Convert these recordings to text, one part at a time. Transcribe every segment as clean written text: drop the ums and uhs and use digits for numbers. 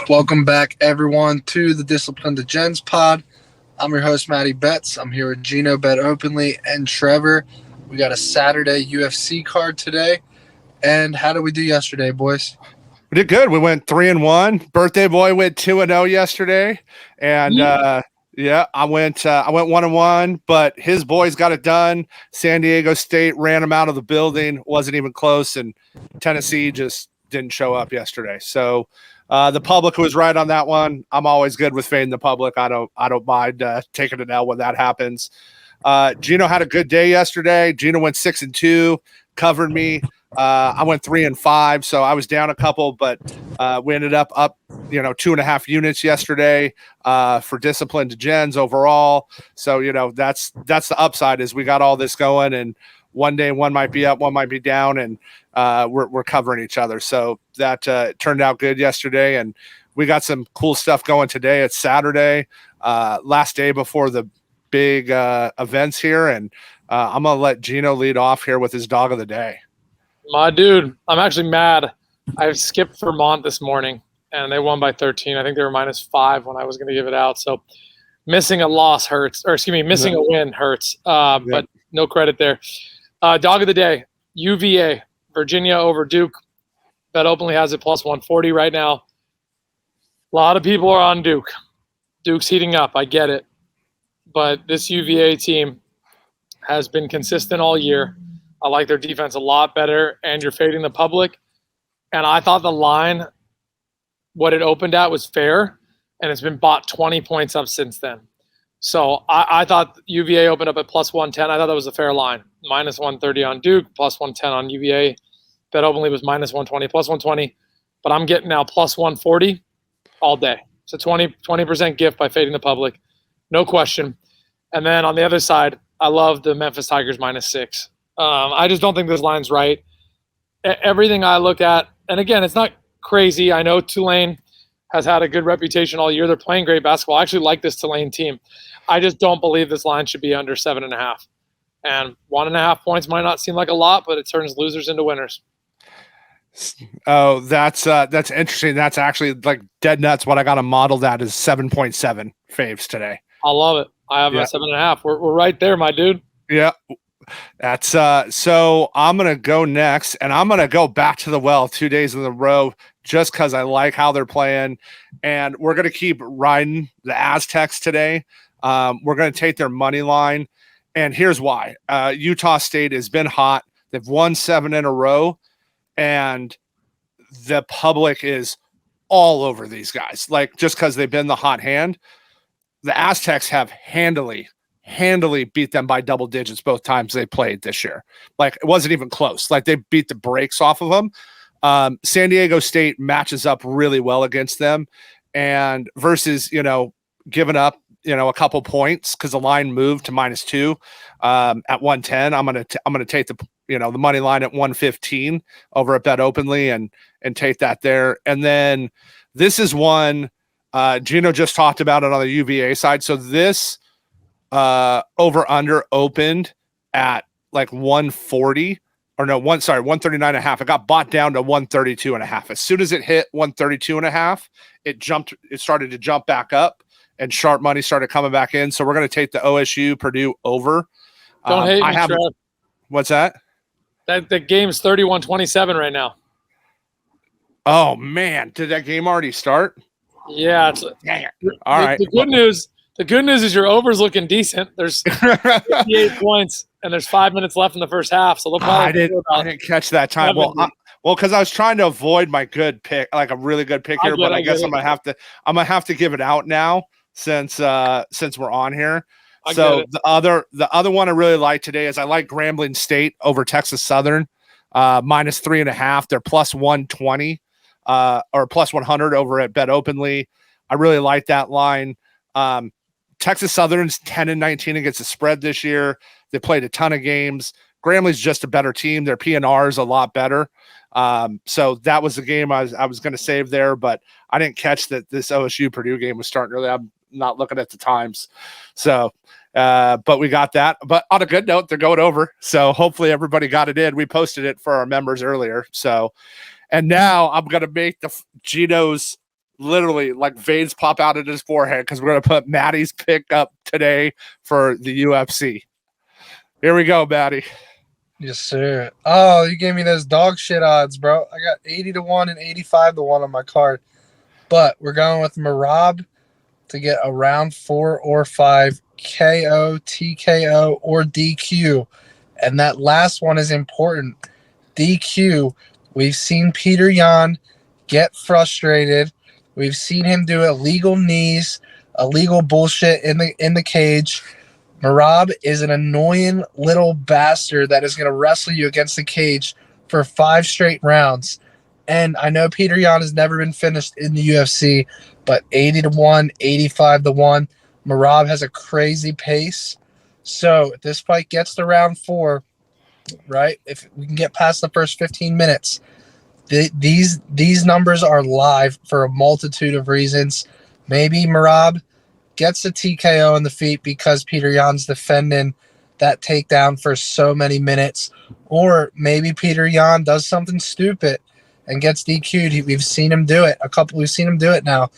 Welcome back, everyone, to the Discipline to Gens pod. I'm your host, Matty Betts. I'm here with Gino, Bet Openly, and Trevor. We got a Saturday UFC card today. And how did we do yesterday, boys? We did good. We went 3-1. Birthday boy went 2-0 yesterday, and I went 1-1. But his boys got it done. San Diego State ran him out of the building. Wasn't even close, and Tennessee just didn't show up yesterday. So the public was right on that one. I'm always good with fading the public. I don't mind taking it out when that happens. Gino had a good day yesterday. Gino went 6-2, covered me. I went 3-5, so I was down a couple, but we ended up 2.5 units yesterday for Discipline to Gens overall. So that's the upside is we got all this going, and one day one might be up, one might be down, and we're covering each other. So that turned out good yesterday, and we got some cool stuff going today. It's Saturday, last day before the big events here, and I'm gonna let Gino lead off here with his dog of the day. My dude, I'm actually mad. I skipped Vermont this morning, and they won by 13. I think they were -5 when I was going to give it out. So missing a loss hurts, or excuse me, missing a win hurts. But no credit there. Dog of the day, UVA, Virginia over Duke. Bet Openly has it +140 right now. A lot of people are on Duke. Duke's heating up. I get it. But this UVA team has been consistent all year. I like their defense a lot better, and you're fading the public. And I thought the line, what it opened at, was fair, and it's been bought 20 points up since then. So I thought UVA opened up at +110. I thought that was a fair line. -130 on Duke, +110 on UVA. Bet Openly was -120, +120. But I'm getting now +140 all day. So 20% gift by fading the public. No question. And then on the other side, I love the Memphis Tigers -6. I just don't think this line's right. Everything I look at, and again, it's not crazy. I know Tulane has had a good reputation all year. They're playing great basketball. I actually like this Tulane team. I just don't believe this line should be under 7.5. And 1.5 points might not seem like a lot, but it turns losers into winners. Oh, that's interesting. That's actually like dead nuts. What I got to model that is 7.7 faves today. I love it. I have a 7.5. We're right there, my dude. Yeah. That's so I'm gonna go next, and I'm gonna go back to the well 2 days in a row just because I like how they're playing, and we're gonna keep riding the Aztecs today. We're gonna take their money line, and here's why. Utah State has been hot. They've won 7 in a row, and the public is all over these guys. Like just because they've been the hot hand, the Aztecs have handily beat them by double digits both times they played this year. Like it wasn't even close. Like they beat the brakes off of them. San Diego State matches up really well against them, and versus giving up a couple points because the line moved to -2 at 110. I'm gonna take the money line at 115 over at Bet Openly and take that there. And then this is one Gino just talked about it on the UVA side. So this over under opened at like 140 or no, 139.5. It got bought down to 132.5. As soon as it hit 132.5, it started to jump back up, and sharp money started coming back in. So we're going to take the OSU Purdue over. Don't hate me, Trev. What's that? The game's 31-27 right now. Oh man, did that game already start? Yeah. All right. The good news is your over's looking decent. There's 58 points, and there's 5 minutes left in the first half. So I didn't catch that time. Well, because I was trying to avoid my good pick, like a really good pick here, but I guess I'm gonna have to give it out now since we're on here. So the other one I really like today is I like Grambling State over Texas Southern, -3.5. They're +120 or +100 over at Bet Openly. I really like that line. Texas Southern's 10-19 against the spread this year. They played a ton of games. Grambling's just a better team. Their PNR is a lot better. So that was the game I was going to save there, but I didn't catch that this OSU Purdue game was starting early. I'm not looking at the times. So, but we got that. But on a good note, they're going over. So hopefully everybody got it in. We posted it for our members earlier. So, and now I'm going to make the Gino's literally like veins pop out at his forehead because we're going to put Maddie's pick up today for the UFC. Here we go, Maddie. Yes, sir. Oh, you gave me those dog shit odds, bro. I got 80-1 and 85-1 on my card. But we're going with Merab to get a round 4 or 5 KO, TKO, or DQ. And that last one is important. DQ. We've seen Peter Yan get frustrated. We've seen him do illegal knees, illegal bullshit in the cage. Merab is an annoying little bastard that is going to wrestle you against the cage for 5 straight rounds. And I know Peter Yan has never been finished in the UFC, but 80-1, 85-1. Merab has a crazy pace. So if this fight gets to round 4, right, if we can get past the first 15 minutes, these numbers are live for a multitude of reasons. Maybe Merab gets a TKO in the feet because Peter Yan's defending that takedown for so many minutes. Or maybe Peter Yan does something stupid and gets DQ'd. We've seen him do it. We've seen him do it now.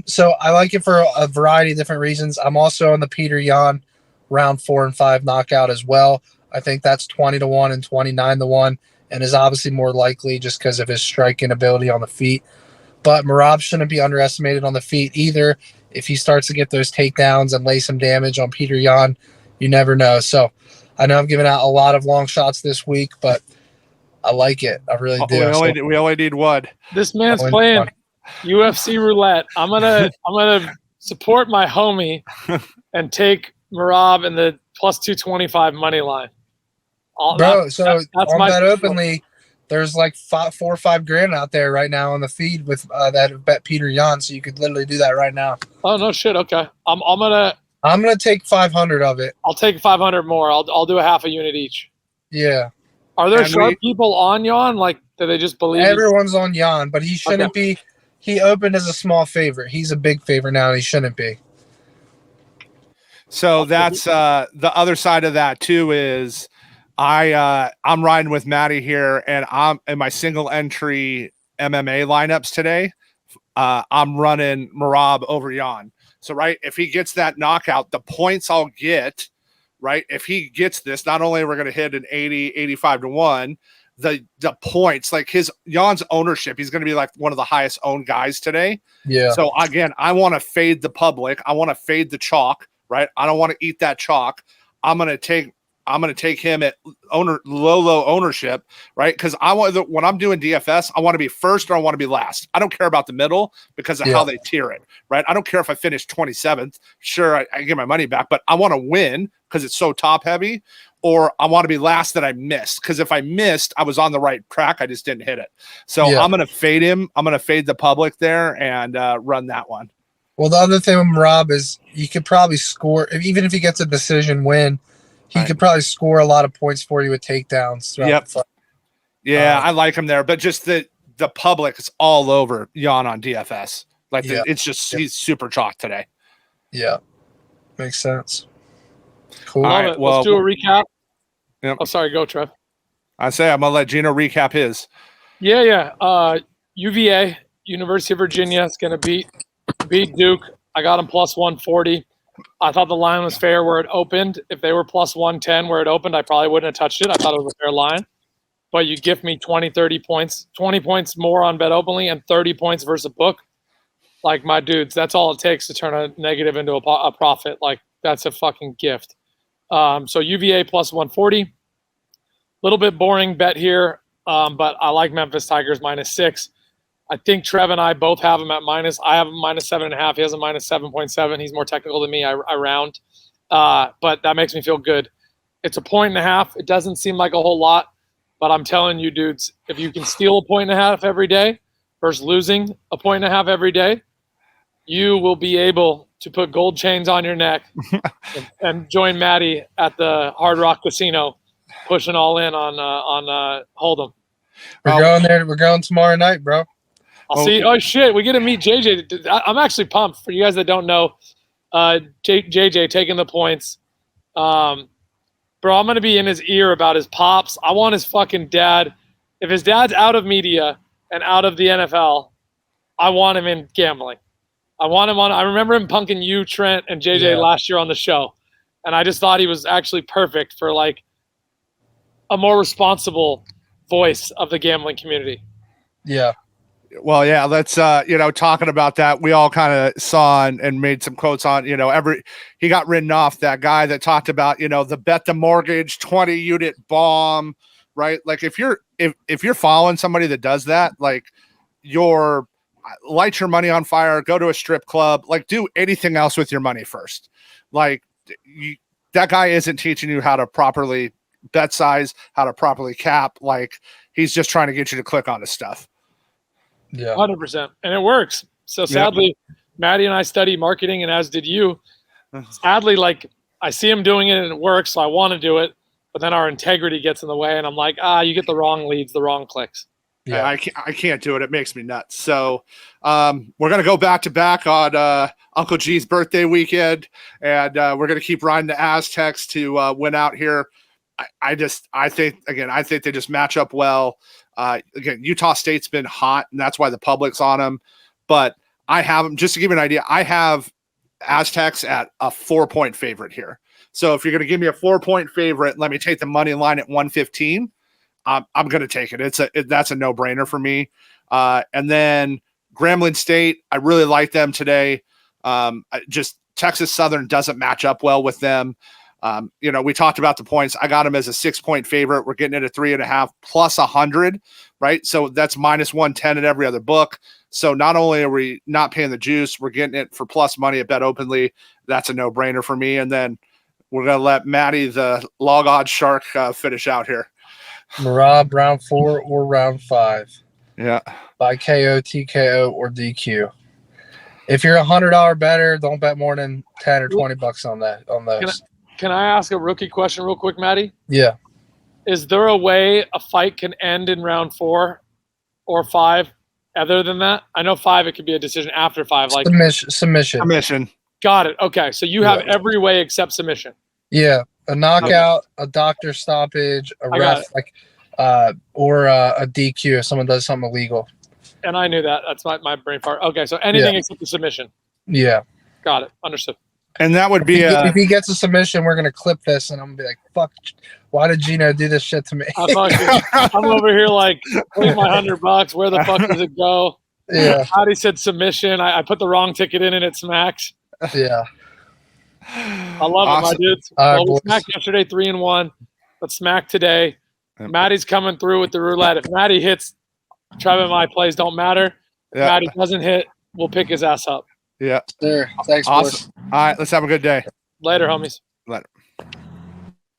So I like it for a variety of different reasons. I'm also on the Peter Yan round 4 and 5 knockout as well. I think that's 20-1 and 29-1 and is obviously more likely just because of his striking ability on the feet. But Merab shouldn't be underestimated on the feet either. If he starts to get those takedowns and lay some damage on Peter Yan, you never know. So I know I've given out a lot of long shots this week, but I like it. I really do. We only need one. This man's playing UFC roulette. I'm gonna support my homie and take Merab in the plus 225 money line. That's on that openly. There's like 4 or 5 grand out there right now on the feed with that bet Peter Yan, so you could literally do that right now. Oh no shit! Okay, I'm gonna take 500 of it. I'll take 500 more. I'll do a half a unit each. Yeah. Are there sharp people on Yan? Like, do they just believe? Everyone's on Yan, but he shouldn't be. He opened as a small favorite. He's a big favorite now. He shouldn't be. So that's the other side of that too. Is I'm riding with Maddie here, and I'm in my single entry MMA lineups today. I'm running Merab over Yan. So, right, if he gets that knockout, the points I'll get, right, if he gets this, not only are we going to hit an 80, 85-1, the points, like Jan's ownership, he's going to be like one of the highest owned guys today. Yeah. So, again, I want to fade the public. I want to fade the chalk, right? I don't want to eat that chalk. I'm going to take him at low ownership, right? Because when I'm doing DFS, I want to be first or I want to be last. I don't care about the middle because of how they tier it, right? I don't care if I finish 27th. Sure, I get my money back, but I want to win because it's so top heavy, or I want to be last that I missed. Because if I missed, I was on the right track. I just didn't hit it. So I'm going to fade him. I'm going to fade the public there and run that one. Well, the other thing with Merab is you could probably score, even if he gets a decision win, he could probably score a lot of points for you with takedowns. Yep. Yeah, I like him there, but just the public is all over Yan on DFS. Like it's just he's super chalk today. Yeah, makes sense. Cool. All right, well, let's do a recap. Yep. Oh, sorry, go Trev. I'm gonna let Gino recap his. Yeah. UVA, University of Virginia, is gonna beat Duke. I got him plus 140. I thought the line was fair where it opened. If they were plus 110 where it opened, I probably wouldn't have touched it. I thought it was a fair line. But you gift me 20, 30 points, 20 points more on bet openly and 30 points versus a book. Like, my dudes, that's all it takes to turn a negative into a profit. Like, that's a fucking gift. So UVA plus 140. Little bit boring bet here, but I like Memphis Tigers -6. I think Trev and I both have him at minus. I have him -7.5. He has a -7.7. He's more technical than me. I round. But that makes me feel good. It's a 1.5. It doesn't seem like a whole lot, but I'm telling you, dudes, if you can steal a 1.5 every day versus losing a 1.5 every day, you will be able to put gold chains on your neck and join Maddie at the Hard Rock Casino, pushing all in on Hold'em. We're going there. We're going tomorrow night, bro. I'll see. Oh shit, we get to meet JJ. I'm actually pumped for you guys that don't know. JJ taking the points. Bro, I'm gonna be in his ear about his pops. I want his fucking dad. If his dad's out of media and out of the NFL, I want him in gambling. I want him on. I remember him punking you, Trent, and JJ last year on the show, and I just thought he was actually perfect for like a more responsible voice of the gambling community. Yeah. Well, yeah, let's talking about that. We all kind of saw and made some quotes on, he got written off, that guy that talked about, the bet the mortgage 20 unit bomb, right? Like if you're following somebody that does that, like light your money on fire, go to a strip club, like do anything else with your money first. Like that guy isn't teaching you how to properly bet size, how to properly cap. Like he's just trying to get you to click on his stuff. Yeah, 100%, and it works. So sadly, Maddie and I study marketing, and as did you. Sadly, like I see him doing it and it works, so I want to do it, but then our integrity gets in the way, and I'm like, you get the wrong leads, the wrong clicks. Yeah, I can't do it. It makes me nuts. So we're gonna go back to back on Uncle G's birthday weekend, and we're gonna keep riding the Aztecs to win out here. I think they just match up well. Again, Utah State's been hot, and that's why the public's on them. But I have them, just to give you an idea, I have Aztecs at a 4-point favorite here. So if you're going to give me a 4-point favorite, let me take the money line at 115. I'm going to take it. That's a no-brainer for me. And then Grambling State, I really like them today. Just Texas Southern doesn't match up well with them. We talked about the points. I got them as a 6-point favorite. We're getting it at 3.5 plus 100, right? So that's minus 110 at every other book. So not only are we not paying the juice, we're getting it for plus money at Bet Openly. That's a no-brainer for me. And then we're going to let Maddie, the log odds shark, finish out here. Merab round 4 or round 5. Yeah. By KO, TKO, or DQ. If you're $100 better, don't bet more than 10 or $20 on those. Can I ask a rookie question real quick, Maddie? Yeah. Is there a way a fight can end in round 4 or 5 other than that? I know 5, it could be a decision after 5. Like Submission. Got it. Okay. So you have every way except submission. Yeah. A knockout, a doctor stoppage, a ref, or a DQ if someone does something illegal. And I knew that. That's my brain part. Okay. So anything except the submission. Yeah. Got it. Understood. And that would be if he gets a submission, we're gonna clip this, and I'm gonna be like, "Fuck! Why did Gino do this shit to me?" I'm over here like, "Where's my $100? Where the fuck does it go?" Yeah. Howdy said submission. I put the wrong ticket in, and it smacks. Yeah. I love it, my dudes. We smacked yesterday 3-1. Let's smack today. Maddie's coming through with the roulette. If Maddie hits, Trevor and my plays don't matter. If Maddie doesn't hit, we'll pick his ass up. Yeah. Sure. Thanks, awesome. Boys. All right. Let's have a good day. Later, homies. Later.